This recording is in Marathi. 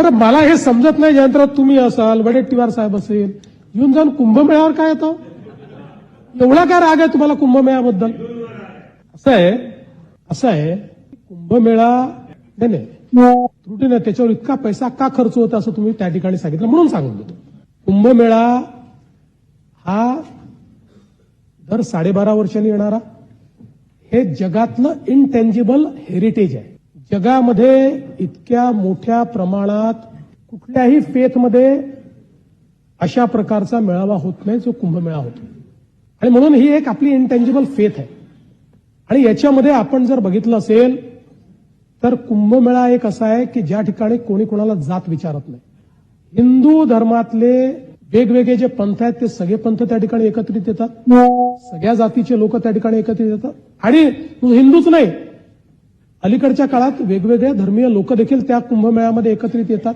बरं मला हे समजत नाही, जयंतराव तुम्ही असाल, वडेट्टीवार साहेब असेल, येऊन जाऊन कुंभमेळ्यावर काय येतो? एवढा काय राग आहे तुम्हाला कुंभमेळ्याबद्दल? असं आहे कुंभमेळा नाही त्रुटीने त्याच्यावर इतका पैसा का खर्च होता असं तुम्ही त्या ठिकाणी सांगितलं म्हणून सांगून देतो. कुंभमेळा हा दर 12.5 वर्षांनी येणारा हे जगातलं इनटेंजिबल हेरिटेज आहे. जगामध्ये इतक्या मोठ्या प्रमाणात कुठल्याही फेथमध्ये अशा प्रकारचा मेळावा होत नाही जो कुंभमेळा होतो. आणि म्हणून ही एक आपली इनटेंजिबल फेथ आहे. आणि याच्यामध्ये आपण जर बघितलं असेल तर कुंभमेळा एक असा आहे की ज्या ठिकाणी कोणी कोणाला जात विचारत नाही. हिंदू धर्मातले वेगवेगळे जे पंथ आहेत ते सगळे पंथ त्या ठिकाणी एकत्रित येतात. सगळ्या जातीचे लोक त्या ठिकाणी एकत्रित येतात. आणि हिंदूच नाही, अलीकडच्या काळात वेगवेगळ्या धर्मीय लोक देखील त्या कुंभमेळ्यामध्ये एकत्रित येतात.